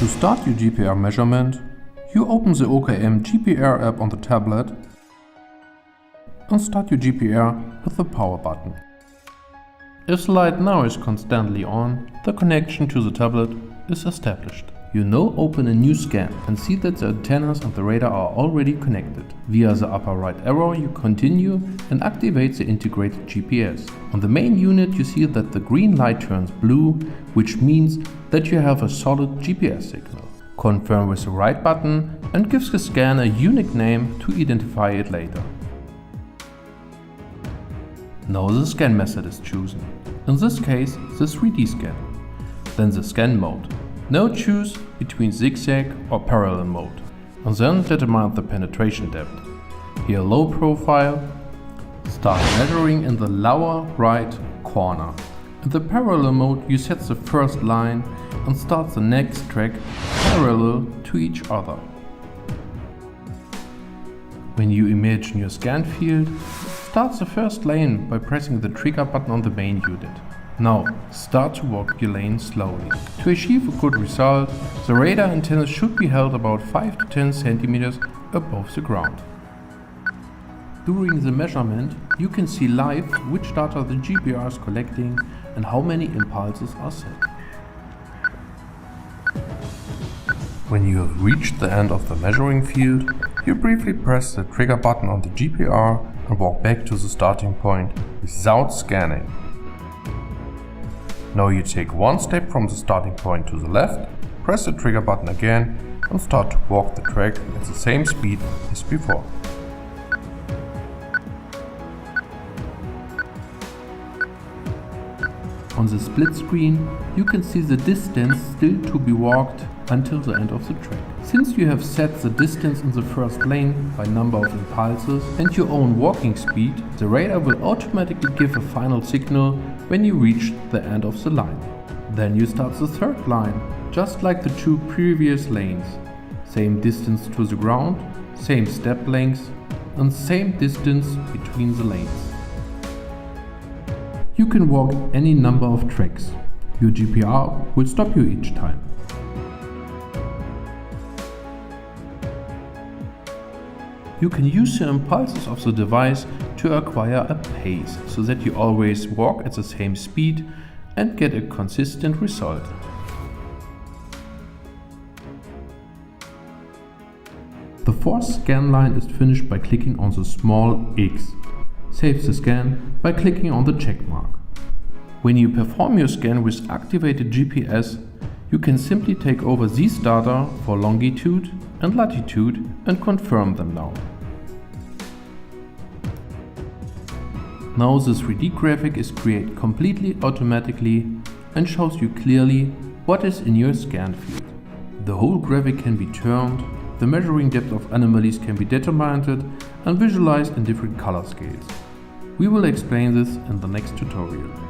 To start your GPR measurement, you open the OKM Gepard app on the tablet and start your GPR with the power button. If the light now is constantly on, the connection to the tablet is established. You now open a new scan and see that the antennas and the radar are already connected. Via the upper right arrow you continue and activate the integrated GPS. On the main unit you see that the green light turns blue, which means that you have a solid GPS signal. Confirm with the right button and gives the scan a unique name to identify it later. Now the scan method is chosen. In this case, the 3D scan. Then the scan mode. Now choose between zigzag or parallel mode. And then determine the penetration depth. Here low profile. Start measuring in the lower right corner. In the parallel mode you set the first line and start the next track parallel to each other. When you imagine your scan field, start the first lane by pressing the trigger button on the main unit. Now start to walk your lane slowly. To achieve a good result, the radar antenna should be held about 5 to 10 centimeters above the ground. During the measurement, you can see live which data the GPR is collecting and how many impulses are set. When you have reached the end of the measuring field, you briefly press the trigger button on the GPR and walk back to the starting point without scanning. Now you take one step from the starting point to the left, press the trigger button again and start to walk the track at the same speed as before. On the split screen, you can see the distance still to be walked until the end of the track. Since you have set the distance in the first lane by number of impulses and your own walking speed, the radar will automatically give a final signal when you reach the end of the line. Then you start the third line, just like the two previous lanes. Same distance to the ground, same step length and same distance between the lanes. You can walk any number of tracks. Your GPR will stop you each time. You can use the impulses of the device to acquire a pace, so that you always walk at the same speed and get a consistent result. The fourth scan line is finished by clicking on the small X. Save the scan by clicking on the check mark. When you perform your scan with activated GPS, you can simply take over these data for longitude and latitude and confirm them now. Now the 3D graphic is created completely automatically and shows you clearly what is in your scan field. The whole graphic can be turned, the measuring depth of anomalies can be determined and visualized in different color scales. We will explain this in the next tutorial.